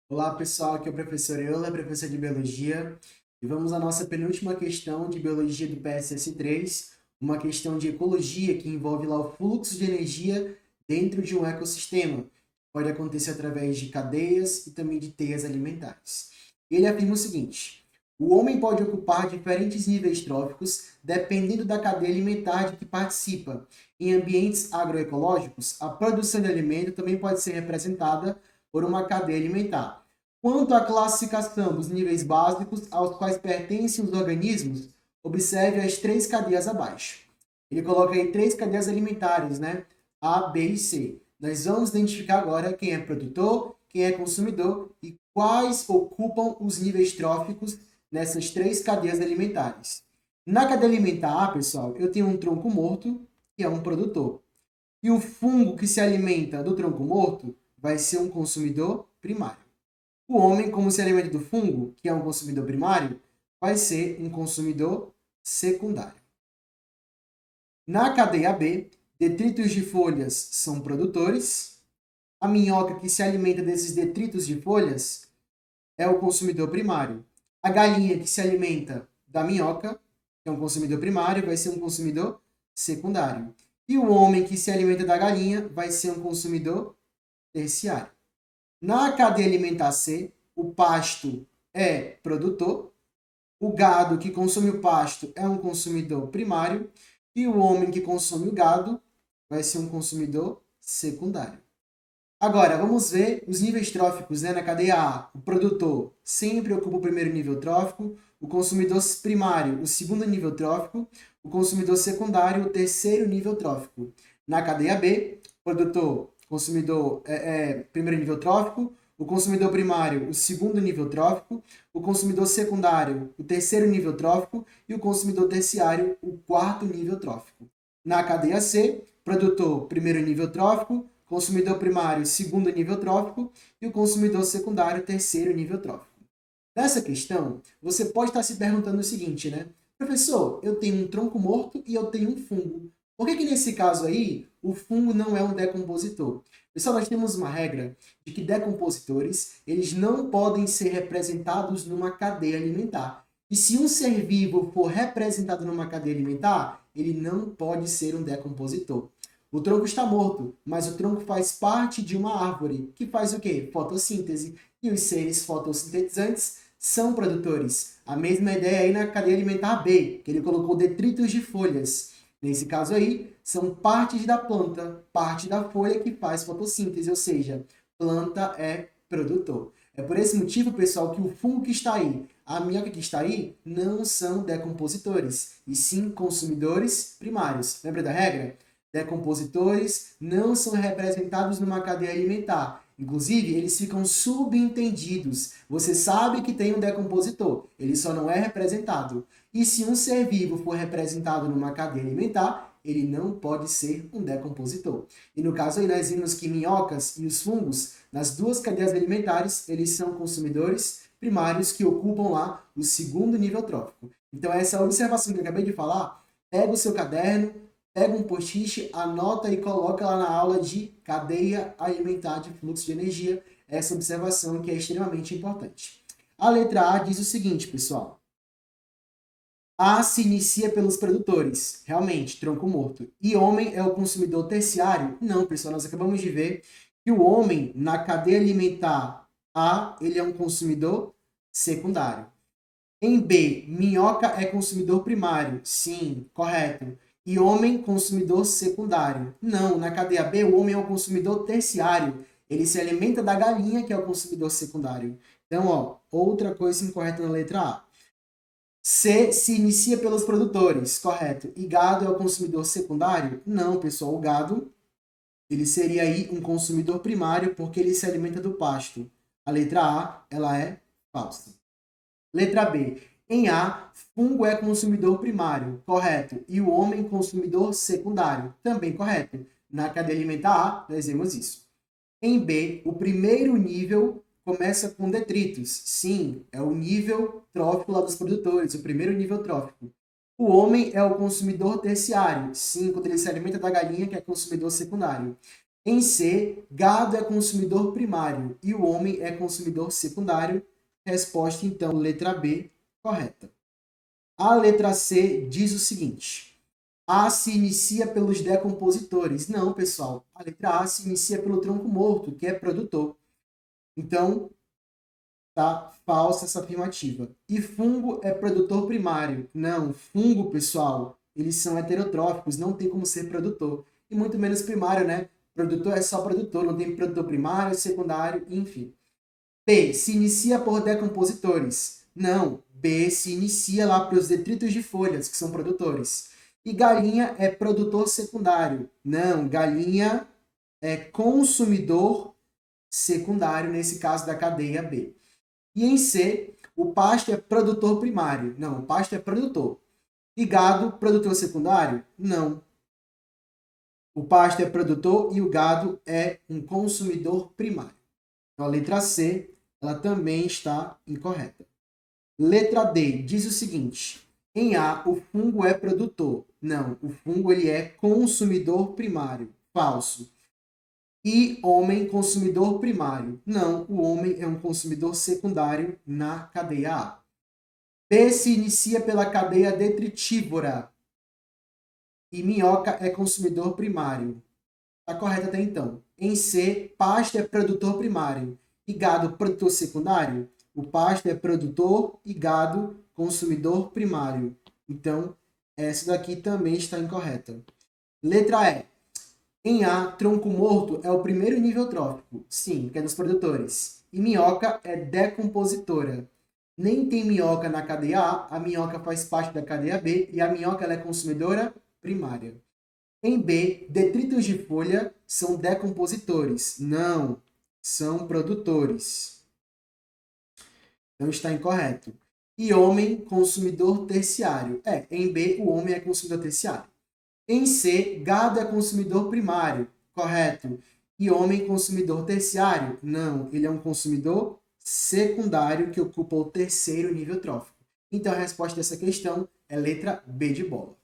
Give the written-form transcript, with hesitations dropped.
Olá pessoal, aqui é o professor Euler, professor de Biologia, e vamos à nossa penúltima questão de Biologia do PSS3, uma questão de ecologia que envolve lá o fluxo de energia dentro de um ecossistema. Pode acontecer através de cadeias e também de teias alimentares. Ele afirma o seguinte: o homem pode ocupar diferentes níveis tróficos dependendo da cadeia alimentar de que participa. Em ambientes agroecológicos, a produção de alimento também pode ser representada por uma cadeia alimentar. Quanto à classificação dos níveis básicos aos quais pertencem os organismos, observe as três cadeias abaixo. Ele coloca aí três cadeias alimentares, né? A, B e C. Nós vamos identificar agora quem é produtor, quem é consumidor e quais ocupam os níveis tróficos nessas três cadeias alimentares. Na cadeia alimentar A, pessoal, eu tenho um tronco morto, que é um produtor. E o fungo que se alimenta do tronco morto vai ser um consumidor primário. O homem, como se alimenta do fungo, que é um consumidor primário, vai ser um consumidor secundário. Na cadeia B, detritos de folhas são produtores. A minhoca que se alimenta desses detritos de folhas é o consumidor primário. A galinha que se alimenta da minhoca, que é um consumidor primário, vai ser um consumidor secundário. E o homem que se alimenta da galinha vai ser um consumidor terciário. Na cadeia alimentar C, o pasto é produtor, o gado que consome o pasto é um consumidor primário e o homem que consome o gado vai ser um consumidor secundário. Agora, vamos ver os níveis tróficos, né? Na cadeia A, o produtor sempre ocupa o primeiro nível trófico, o consumidor primário, o segundo nível trófico, o consumidor secundário, o terceiro nível trófico. Na cadeia B, produtor, consumidor primeiro nível trófico, o consumidor primário, o segundo nível trófico, o consumidor secundário, o terceiro nível trófico e o consumidor terciário, o quarto nível trófico. Na cadeia C, produtor, primeiro nível trófico, consumidor primário, segundo nível trófico, e o consumidor secundário, terceiro nível trófico. Nessa questão, você pode estar se perguntando o seguinte, né? Professor, eu tenho um tronco morto e eu tenho um fungo. Por que nesse caso aí, o fungo não é um decompositor? Pessoal, nós temos uma regra de que decompositores, eles não podem ser representados numa cadeia alimentar. E se um ser vivo for representado numa cadeia alimentar, ele não pode ser um decompositor. O tronco está morto, mas o tronco faz parte de uma árvore, que faz o quê? Fotossíntese. E os seres fotossintetizantes são produtores. A mesma ideia aí na cadeia alimentar B, que ele colocou detritos de folhas. Nesse caso aí, são partes da planta, parte da folha que faz fotossíntese, ou seja, planta é produtor. É por esse motivo, pessoal, que o fungo que está aí, a minhoca que está aí, não são decompositores, e sim consumidores primários. Lembra da regra? Decompositores não são representados numa cadeia alimentar. Inclusive, eles ficam subentendidos. Você sabe que tem um decompositor, ele só não é representado. E se um ser vivo for representado numa cadeia alimentar, ele não pode ser um decompositor. E no caso aí, nós vimos que minhocas e os fungos, nas duas cadeias alimentares, eles são consumidores primários que ocupam lá o segundo nível trófico. Então, essa observação que eu acabei de falar, pega o seu caderno, pega um post-it, anota e coloca lá na aula de cadeia alimentar de fluxo de energia, essa observação que é extremamente importante. A letra A diz o seguinte, pessoal. A se inicia pelos produtores, realmente, tronco morto. E homem é o consumidor terciário? Não, pessoal, nós acabamos de ver que o homem, na cadeia alimentar A, ele é um consumidor secundário. Em B, minhoca é consumidor primário? Sim, correto. E homem, consumidor secundário? Não, na cadeia B, o homem é o consumidor terciário. Ele se alimenta da galinha, que é o consumidor secundário. Então, ó, outra coisa incorreta na letra A. C se inicia pelos produtores, correto. E gado é o consumidor secundário? Não, pessoal, o gado ele seria aí um consumidor primário porque ele se alimenta do pasto. A letra A, ela é falsa. Letra B. Em A, fungo é consumidor primário, correto. E o homem consumidor secundário, também correto. Na cadeia alimentar A, nós vemos isso. Em B, o primeiro nível começa com detritos. Sim, é o nível trófico lá dos produtores, o primeiro nível trófico. O homem é o consumidor terciário. Sim, quando ele se alimenta da galinha, que é consumidor secundário. Em C, gado é consumidor primário e o homem é consumidor secundário. Resposta, então, letra B, correta. A letra C diz o seguinte: A se inicia pelos decompositores. Não, pessoal. A letra A se inicia pelo tronco morto, que é produtor. Então, tá falsa essa afirmativa. E fungo é produtor primário. Não, fungo, pessoal, eles são heterotróficos, não tem como ser produtor. E muito menos primário, né? Produtor é só produtor, não tem produtor primário, secundário, enfim. B, se inicia por decompositores. Não, B se inicia lá pelos detritos de folhas, que são produtores. E galinha é produtor secundário. Não, galinha é consumidor secundário, nesse caso da cadeia B. E em C, o pasto é produtor primário. Não, o pasto é produtor. E gado, produtor secundário? Não. O pasto é produtor e o gado é um consumidor primário. Então, a letra C, ela também está incorreta. Letra D diz o seguinte: em A, o fungo é produtor. Não, o fungo ele é consumidor primário. Falso. E homem consumidor primário. Não, o homem é um consumidor secundário na cadeia A. B se inicia pela cadeia detritívora. E minhoca é consumidor primário. Está correto até então. Em C, pasto é produtor primário. E gado produtor secundário? O pasto é produtor e gado consumidor primário. Então, essa daqui também está incorreta. Letra E. Em A, tronco morto é o primeiro nível trófico. Sim, que é dos produtores. E minhoca é decompositora. Nem tem minhoca na cadeia A minhoca faz parte da cadeia B e a minhoca ela é consumidora primária. Em B, detritos de folha são decompositores. Não, são produtores. Então está incorreto. E homem, consumidor terciário. Em B, o homem é consumidor terciário. Em C, gado é consumidor primário. Correto. E homem, consumidor terciário? Não, ele é um consumidor secundário que ocupa o terceiro nível trófico. Então a resposta dessa questão é letra B de bola.